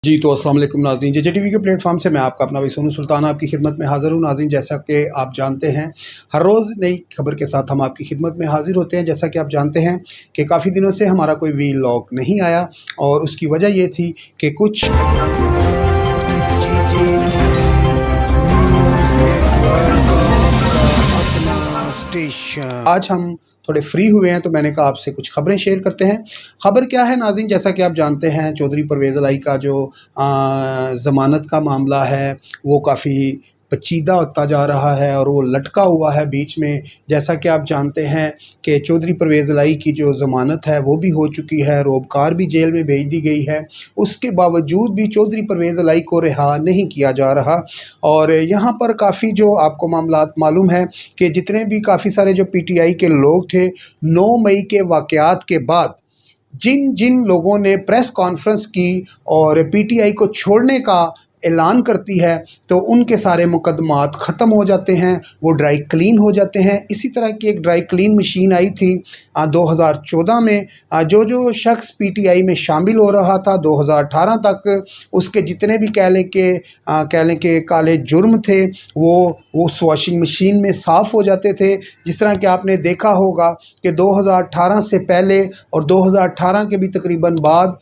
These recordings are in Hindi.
जी तो अस्सलाम वालेकुम नाज़रीन, JJTV के प्लेटफॉर्म से मैं आपका अपना भाई सोनू सुल्तान आपकी खिदमत में हाज़िर हूँ। नाज़रीन, जैसा कि आप जानते हैं, हर रोज़ नई खबर के साथ हम आपकी खिदमत में हाज़िर होते हैं। जैसा कि आप जानते हैं कि काफ़ी दिनों से हमारा कोई वीलॉग नहीं आया और उसकी वजह ये थी कि कुछ स्टेशन आज हम थोड़े फ्री हुए हैं तो मैंने कहा आपसे कुछ खबरें शेयर करते हैं। खबर क्या है नाज़रीन, जैसा कि आप जानते हैं चौधरी परवेज़ इलाही का जो ज़मानत का मामला है वो काफ़ी पेचीदा होता जा रहा है और वो लटका हुआ है बीच में। जैसा कि आप जानते हैं कि चौधरी परवेज़ इलाही की जो ज़मानत है वो भी हो चुकी है, रोबकार भी जेल में भेज दी गई है। उसके बावजूद भी चौधरी परवेज़ इलाही को रिहा नहीं किया जा रहा और यहाँ पर काफ़ी जो आपको मामलात मालूम है कि जितने भी काफ़ी सारे जो PTI के लोग थे 9 मई के वाक़यात के बाद जिन जिन लोगों ने प्रेस कॉन्फ्रेंस की और PTI को छोड़ने का ऐलान करती है तो उनके सारे मुकदमात ख़त्म हो जाते हैं, वो ड्राई क्लीन हो जाते हैं। इसी तरह की एक ड्राई क्लीन मशीन आई थी 2014 में। जो शख्स PTI में शामिल हो रहा था 2018 तक उसके जितने भी कह लें कि काले जुर्म थे वो उस वॉशिंग मशीन में साफ़ हो जाते थे। जिस तरह कि आपने देखा होगा कि 2018 से पहले और 2018 के भी तकरीबन बाद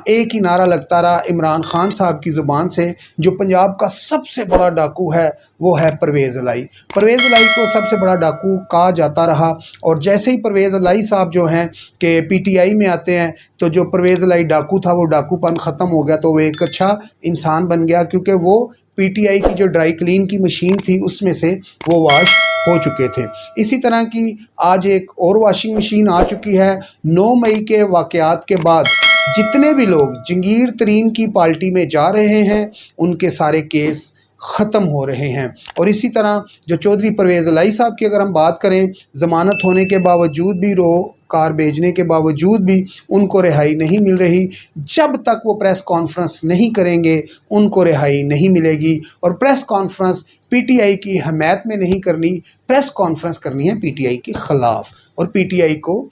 एक ही नारा लगता रहा इमरान खान साहब की ज़ुबान से, जो पंजाब का सबसे बड़ा डाकू है वो है परवेज़ इलाही। परवेज़ इलाही को सबसे बड़ा डाकू कहा जाता रहा और जैसे ही परवेज़ इलाही साहब जो हैं कि PTI में आते हैं तो जो परवेज़ इलाही डाकू था वो डाकूपन ख़त्म हो गया, तो वो एक अच्छा इंसान बन गया क्योंकि वो PTI की जो ड्राई क्लीन की मशीन थी उसमें से वो वाश हो चुके थे। इसी तरह की आज एक और वॉशिंग मशीन आ चुकी है। 9 मई के वाक़यात के बाद जितने भी लोग जंगीर तरीन की पार्टी में जा रहे हैं उनके सारे केस ख़त्म हो रहे हैं। और इसी तरह जो चौधरी परवेज़ इलाही साहब की अगर हम बात करें, ज़मानत होने के बावजूद भी कार भेजने के बावजूद भी उनको रिहाई नहीं मिल रही। जब तक वो प्रेस कॉन्फ्रेंस नहीं करेंगे उनको रिहाई नहीं मिलेगी। और प्रेस कॉन्फ्रेंस PTI की हमायत में नहीं करनी, प्रेस कॉन्फ्रेंस करनी है PTI के ख़िलाफ़ और PTI को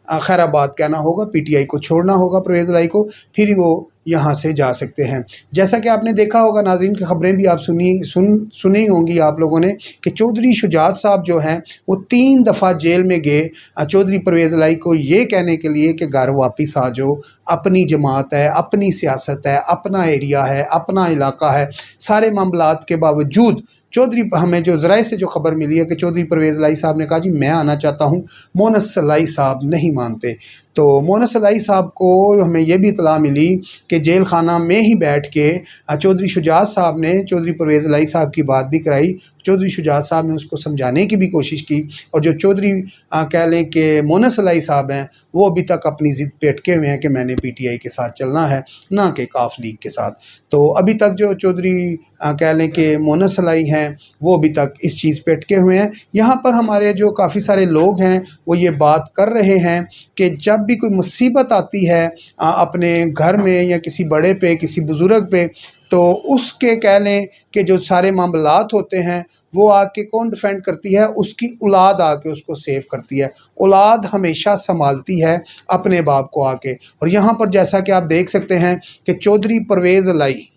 खैराबाद कहना होगा, PTI को छोड़ना होगा परवेज़ इलाही को, फिर ही वो यहाँ से जा सकते हैं। जैसा कि आपने देखा होगा नाज़रीन की खबरें भी आप सुनी होंगी आप लोगों ने कि चौधरी शुजात साहब जो हैं वो 3 दफ़ा जेल में गए चौधरी परवेज़ इलाही को ये कहने के लिए कि घर वापस आ जाओ, अपनी जमात है, अपनी सियासत है, अपना एरिया है, अपना इलाका है। सारे मामलात के बावजूद चौधरी हमें जो ज़राए से जो खबर मिली है कि चौधरी परवेज़ इलाही साहब ने कहा जी मैं आना चाहता हूँ, मोनस इलाही साहब नहीं मानते। तो मोनस इलाही साहब को हमें यह भी इतला मिली कि जेल खाना में ही बैठ के चौधरी शुजात साहब ने चौधरी परवेज़ इलाही साहब की बात भी कराई। चौधरी शुजात साहब ने उसको समझाने की भी कोशिश की और जो चौधरी कह लें कि मोनस इलाही साहब हैं वो अभी तक अपनी ज़िद पे अटके हुए हैं कि मैंने PTI के साथ चलना है, ना कि काफ लीग के साथ। तो अभी तक जो चौधरी कह लें कि मोनस इलाही हैं वो अभी तक इस चीज़ पे अटके हुए हैं। यहाँ पर हमारे जो काफ़ी सारे लोग हैं वो ये बात कर रहे हैं कि जब भी कोई मुसीबत आती है अपने घर में या किसी बड़े पे, किसी बुज़ुर्ग पे, तो उसके कह लें कि जो सारे मामलात होते हैं वो आके कौन डिफेंड करती है, उसकी औलाद आके उसको सेव करती है। औलाद हमेशा संभालती है अपने बाप को आके। और यहाँ पर जैसा कि आप देख सकते हैं कि चौधरी परवेज़ इलाही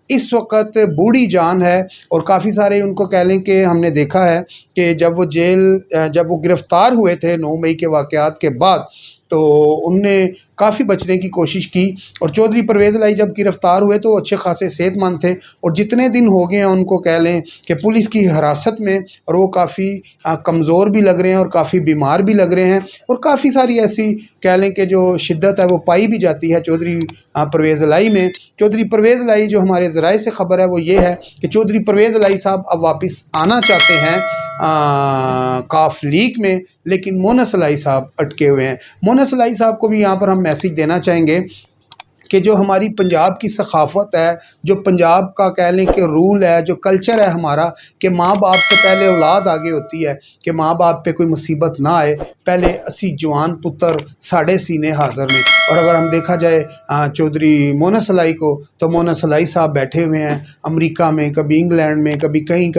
इस वक्त बूढ़ी जान है और काफ़ी सारे उनको कह लें कि हमने देखा है कि जब वो गिरफ़्तार हुए थे 9 मई के वाक़यात के बाद तो उनने काफ़ी बचने की कोशिश की। और चौधरी परवेज़ इलाही जब गिरफ़्तार हुए तो अच्छे खासे सेहतमंद थे और जितने दिन हो गए हैं उनको कह लें कि पुलिस की हिरासत में और वो काफ़ी कमज़ोर भी लग रहे हैं और काफ़ी बीमार भी लग रहे हैं। और काफ़ी सारी ऐसी कह लें कि जो शिद्दत है वो पाई भी जाती है चौधरी परवेज़ इलाही में। चौधरी परवेज़ इलाही जो हमारे ज़राए से ख़बर है वो ये है कि चौधरी परवेज़ इलाही साहब अब वापस आना चाहते हैं काफ लीग में, लेकिन मोनस इलाही साहब अटके हुए हैं। मोनस इलाही साहब को भी यहाँ पर हम मैसेज देना चाहेंगे कि जो हमारी पंजाब की सखाफ़त है, जो पंजाब का कह लें कि रूल है, जो कल्चर है हमारा कि माँ बाप से पहले औलाद आगे होती है, कि माँ बाप पे कोई मुसीबत ना आए, पहले असी जवान पुत्र साढ़े सीने हाज़र ने। और अगर हम देखा जाए चौधरी मोनस इलाही को, तो मोनस इलाही साहब बैठे हुए हैं अमेरिका में, कभी इंग्लैंड में, कभी कहीं,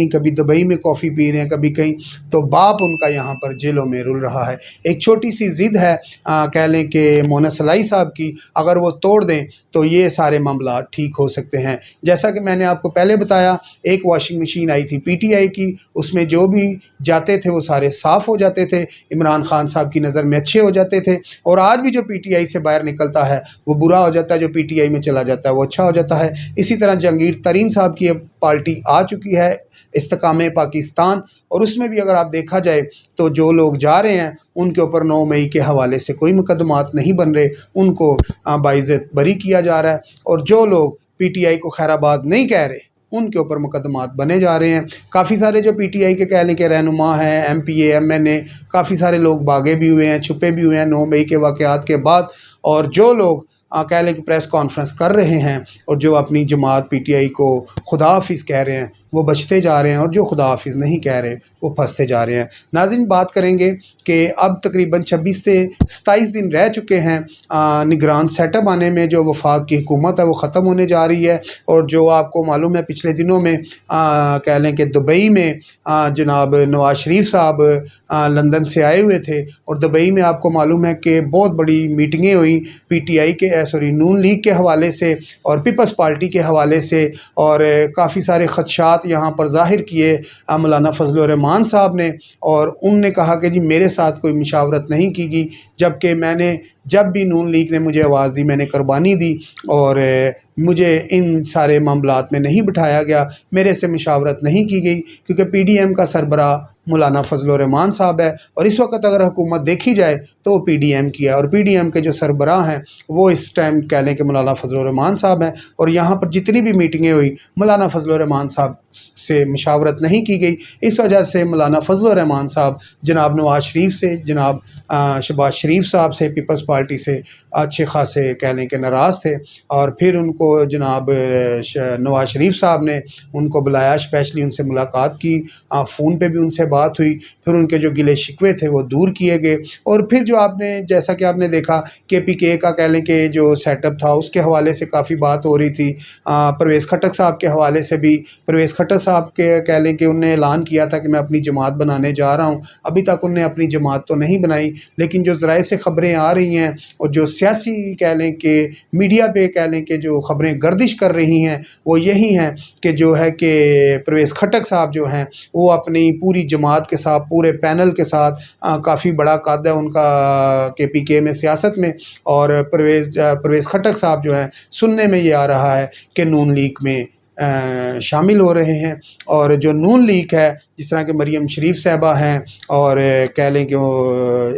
कभी दुबई में कॉफ़ी पी रहे हैं, कभी कहीं। तो बाप उनका यहाँ पर जेलों में रुल रहा है। एक छोटी सी ज़िद है कह लें कि मोनस इलाही साहब की, अगर वो तोड़ दें तो ये सारे मामला ठीक हो सकते हैं। जैसा कि मैंने आपको पहले बताया, एक वॉशिंग मशीन आई थी पीटीआई की, उसमें जो भी जाते थे वो सारे साफ़ हो जाते थे, इमरान खान साहब की नज़र में अच्छे हो जाते थे। और आज भी जो पीटीआई से बाहर निकलता है वो बुरा हो जाता है, जो पीटीआई में चला जाता है वो अच्छा हो जाता है। इसी तरह जहांगीर तरीन साहब की अब पार्टी आ चुकी है इस्तेकामे पाकिस्तान, और उसमें भी अगर आप देखा जाए तो जो लोग जा रहे हैं उनके ऊपर 9 मई के हवाले से कोई मुकदमात नहीं बन रहे, उनको बाइज़्ज़त बरी किया जा रहा है। और जो लोग पीटीआई को खैराबाद नहीं कह रहे उनके ऊपर मुकदमात बने जा रहे हैं। काफ़ी सारे जो पीटीआई के कह लें कि रहनुमा हैं, एमपीए, एमएनए, काफ़ी सारे लोग भागे भी हुए हैं, छुपे भी हुए हैं 9 मई के वाक़यात के बाद। और जो लोग कह लें कि प्रेस कॉन्फ्रेंस कर रहे हैं और जो अपनी जमात पीटीआई को खुदा हाफिज़ कह रहे हैं वो बचते जा रहे हैं, और जो खुदा हाफिज़ नहीं कह रहे वो फंसते जा रहे हैं। नाज़रीन, बात करेंगे कि अब तकरीबन 26 से 27 दिन रह चुके हैं निगरान सेटअप आने में। जो वफाक की हुकूमत है वो ख़त्म होने जा रही है, और जो आपको मालूम है पिछले दिनों में कह लें कि दुबई में जनाब नवाज शरीफ साहब लंदन से आए हुए थे, और दुबई में आपको मालूम है कि बहुत बड़ी मीटिंगें हुई पीटीआई के नून लीग के हवाले से और पीपल्स पार्टी के हवाले से, और काफ़ी सारे ख़दशात यहाँ पर ज़ाहिर किए मौलाना फजल रहमान साहब ने। और उनने कहा कि जी मेरे साथ कोई मशावरत नहीं की गई, जबकि मैंने जब भी नून लीग ने मुझे आवाज़ दी मैंने कुर्बानी दी, और मुझे इन सारे मामलात में नहीं बिठाया गया, मेरे से मशावरत नहीं की गई, क्योंकि पीडीएम का सरबराह मौलाना फजल रहमान साहब है, और इस वक्त अगर हुकूमत देखी जाए तो वो पीडीएम की है, और पीडीएम के जो सरबराह हैं वो इस टाइम कह लें कि मौलाना फजल रहमान साहब हैं। और यहाँ पर जितनी भी मीटिंगें हुई मौलाना फजल रहमान साहब से मशावरत नहीं की गई। इस वजह से मौलाना फजल रहमान साहब जनाब नवाज शरीफ से, जनाब शहबाज शरीफ साहब से, पीपल्स पार्टी से अच्छे खासे कह लें कि नाराज़ थे, और फिर उनको जनाब नवाज शरीफ साहब ने उनको बुलाया, स्पेशली उनसे मुलाकात की, फ़ोन पे भी उनसे बात हुई, फिर उनके जो गिले शिकवे थे वो दूर किए गए। और फिर जो आपने जैसा कि आपने देखा केपीके का कह लें कि जो सेटअप था उसके हवाले से काफ़ी बात हो रही थी। परवेज़ खटक साहब के हवाले से भी, परवेज़ खटक साहब के कह लें कि उन्होंने ऐलान किया था कि मैं अपनी जमात बनाने जा रहा हूँ, अभी तक उन्होंने अपनी जमात तो नहीं बनाई, लेकिन जो ज़राए से ख़बरें आ रही हैं और जो सियासी कह लें कि मीडिया पे कह लें कि जो ख़बरें गर्दिश कर रही हैं वो यही हैं कि जो है कि परवेज़ खटक साहब जो हैं वो अपनी पूरी जमात के साथ, पूरे पैनल के साथ, काफ़ी बड़ा कद है उनका केपीके में सियासत में, और परवेज़ खटक साहब जो है सुनने में ये आ रहा है कि नून लीग में शामिल हो रहे हैं। और जो नून लीग है, जिस तरह के मरियम शरीफ साहबा हैं, और कह लें कि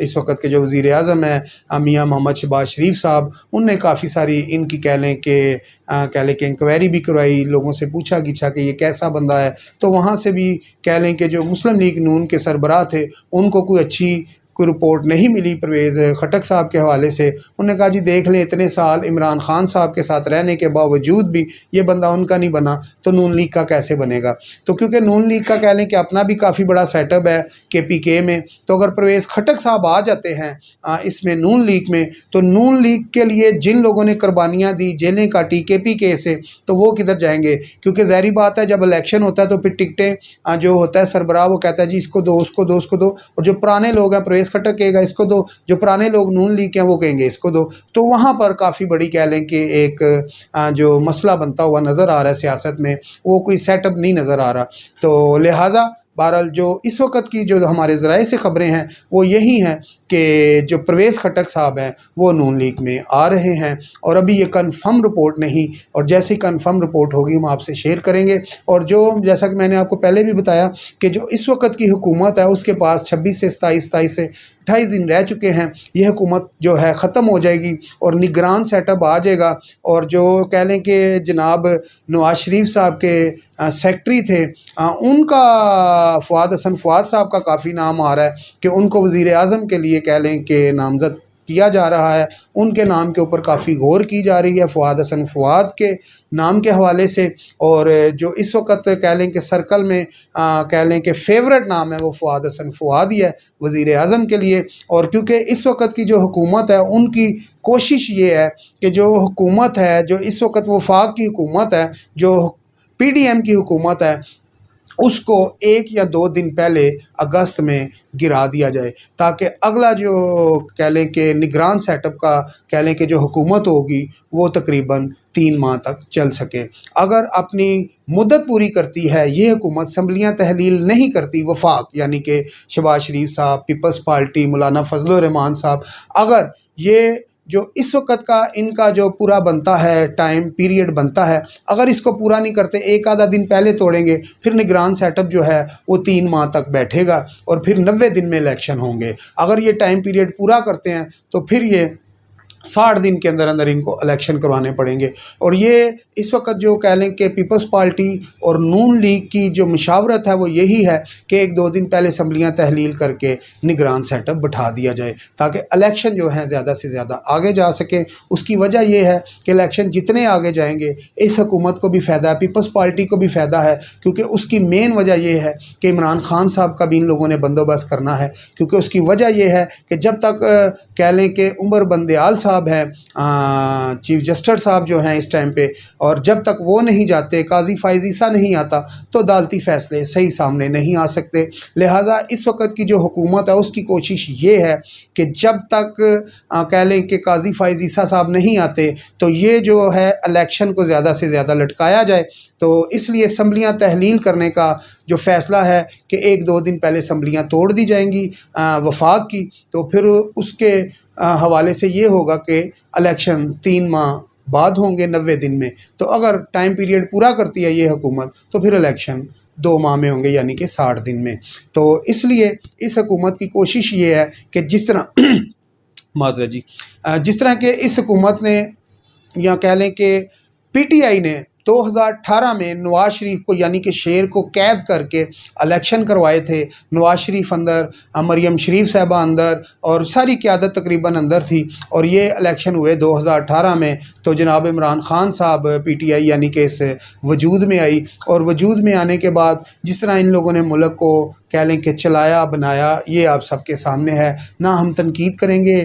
इस वक्त के जो वज़ीर आज़म हैं मियां मोहम्मद शहबाज शरीफ साहब, उनने काफ़ी सारी इनकी कह लें कि इंक्वायरी भी करवाई, लोगों से पूछा गिछा कि ये कैसा बंदा है। तो वहाँ से भी कह लें कि जो मुस्लिम लीग नून के सरबराह थे उनको कोई रिपोर्ट नहीं मिली परवेज़ खटक साहब के हवाले से। उन्होंने कहा जी देख लें, इतने साल इमरान खान साहब के साथ रहने के बावजूद भी ये बंदा उनका नहीं बना, तो नून लीग का कैसे बनेगा। तो क्योंकि नून लीग का कह लें कि अपना भी काफ़ी बड़ा सेटअप है केपीके में, तो अगर परवेज़ खटक साहब आ जाते हैं इसमें नून लीग में, तो नून लीग के लिए जिन लोगों ने कुर्बानियाँ दी, जेलें काटी केपीके से, तो वो किधर जाएंगे। क्योंकि ज़ाहिर बात है जब इलेक्शन होता है तो फिर टिकटें जो होता है सरबराह वो कहता है जी इसको दो, उसको दो, उसको दो, और जो पुराने लोग हैं परवेज़ खटक कहेगा इसको दो, जो पुराने लोग नून लीग के हैं वो कहेंगे इसको दो। तो वहाँ पर काफ़ी बड़ी कह लें कि एक जो मसला बनता हुआ नज़र आ रहा है सियासत में, वो कोई सेटअप नहीं नज़र आ रहा। तो लिहाजा बहरहाल जो इस वक्त की जो हमारे ज़राए से ख़बरें हैं वो यही हैं कि जो परवेज़ खटक साहब हैं वो नून लीग में आ रहे हैं, और अभी ये कन्फर्म रिपोर्ट नहीं, और जैसे ही कन्फर्म रिपोर्ट होगी हम आपसे शेयर करेंगे। और जो जैसा कि मैंने आपको पहले भी बताया कि जो इस वक्त की हुकूमत है उसके पास 26 से 27 से 28 दिन रह चुके हैं, ये हुकूमत जो है ख़त्म हो जाएगी और निगरान सेटअप आ जाएगा। और जो कह लें कि जनाब नवाज शरीफ साहब के सेक्रेटरी थे उनका फ़वाद हसन फ़वाद साहब का काफ़ी नाम आ रहा है कि उनको वज़ीर आज़म के लिए कह लें कि नामज़द किया जा रहा है, उनके नाम के ऊपर काफ़ी गौर की जा रही है फ़वाद हसन फ़वाद के नाम के हवाले से। और जो इस वक्त कह लें कि सर्कल में कह लें कि फेवरेट नाम है वो फ़वाद हसन फ़वाद ही है वज़ीर आज़म के लिए। और क्योंकि इस वक्त की जो हुकूमत है उनकी कोशिश ये है कि जो हुकूमत है, जो इस वक्त वफाक की हुकूमत है, जो पीडीएम की हुकूमत है, उसको 1 या 2 दिन पहले अगस्त में गिरा दिया जाए, ताकि अगला जो कह लें कि निगरान सेटअप का कह लें कि जो हुकूमत होगी वो तकरीबन 3 माह तक चल सके। अगर अपनी मुद्दत पूरी करती है ये हुकूमत, असम्बलियाँ तहलील नहीं करती, वफाक यानी कि शहबाज शरीफ साहब, पीपल्स पार्टी, मौलाना फजल रहमान साहब, अगर ये जो इस वक्त का इनका जो पूरा बनता है टाइम पीरियड बनता है, अगर इसको पूरा नहीं करते, एक आधा दिन पहले तोड़ेंगे, फिर निगरान सेटअप जो है वो 3 माह तक बैठेगा और फिर 90 दिन में इलेक्शन होंगे। अगर ये टाइम पीरियड पूरा करते हैं तो फिर ये 60 दिन के अंदर अंदर इनको इलेक्शन करवाने पड़ेंगे। और ये इस वक्त जो कह लें कि पीपल्स पार्टी और नून लीग की जो मशावरत है वो यही है कि 1-2 दिन पहले असम्बलियाँ तहलील करके निगरान सेटअप बैठा दिया जाए, ताकि इलेक्शन जो है ज़्यादा से ज़्यादा आगे जा सके। उसकी वजह यह है कि इलेक्शन जितने आगे जाएंगे इस हुकूमत को भी फ़ायदा है, पीपल्स पार्टी को भी फ़ायदा है, क्योंकि उसकी मेन वजह यह है कि इमरान खान साहब का भी इन लोगों ने बंदोबस्त करना है। क्योंकि उसकी वजह यह है कि जब तक कह लें कि उमर बंदयाल साहब है, चीफ जस्टिस साहब जो हैं इस टाइम पे, और जब तक वो नहीं जाते, काजी फ़ाइज़ ईसा नहीं आता, तो अदालती फ़ैसले सही सामने नहीं आ सकते। लिहाजा इस वक्त की जो हुकूमत है उसकी कोशिश ये है कि जब तक कह लें कि काजी फ़ाइज़ ईसा साहब नहीं आते तो ये जो है इलेक्शन को ज़्यादा से ज़्यादा लटकाया जाए। तो इसलिए असम्बलियाँ तहलील करने का जो फ़ैसला है कि 1-2 दिन पहले असम्बलियाँ तोड़ दी जाएंगी वफाक की, तो फिर उसके हवाले से ये होगा कि इलेक्शन 3 माह बाद होंगे 90 दिन में। तो अगर टाइम पीरियड पूरा करती है ये हुकूमत तो फिर इलेक्शन 2 माह में होंगे, यानी कि 60 दिन में। तो इसलिए इस हुकूमत की कोशिश ये है कि जिस तरह माजरा जी जिस तरह के इस हुकूमत ने या कह लें कि PTI ने 2018 में नवाज शरीफ को यानी कि शेर को कैद करके इलेक्शन करवाए थे। नवाज शरीफ अंदर, मरियम शरीफ साहबा अंदर और सारी क़यादत तकरीबन अंदर थी, और ये इलेक्शन हुए 2018 में। तो जनाब इमरान खान साहब PTI यानी कि इस वजूद में आई, और वजूद में आने के बाद जिस तरह इन लोगों ने मुल्क को कह लें कि चलाया बनाया, ये आप सबके सामने है। ना हम तनकीद करेंगे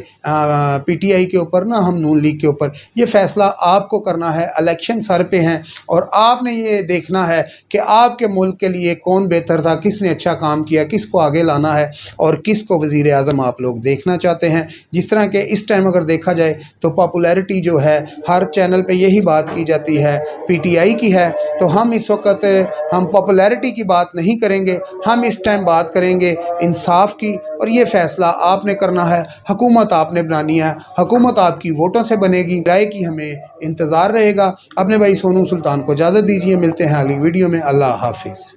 PTI के ऊपर, ना हम नून लीग के ऊपर। ये फ़ैसला आपको करना है, इलेक्शन सर पे हैं, और आपने ये देखना है कि आपके मुल्क के लिए कौन बेहतर था, किसने अच्छा काम किया, किसको आगे लाना है और किसको वज़ीर आज़म आप लोग देखना चाहते हैं। जिस तरह के इस टाइम अगर देखा जाए तो पॉपुलैरिटी जो है हर चैनल पे यही बात की जाती है PTI की है, तो हम इस वक्त हम पॉपुलैरिटी की बात नहीं करेंगे, हम इस टाइम बात करेंगे इंसाफ की। और ये फ़ैसला आपने करना है, हुकूमत आपने बनानी है, हुकूमत आपकी वोटों से बनेगी। राय की हमें इंतज़ार रहेगा। अपने भाई सोनू सुल्तान को इजाज़त दीजिए, मिलते हैं अगली वीडियो में। अल्लाह हाफिज़।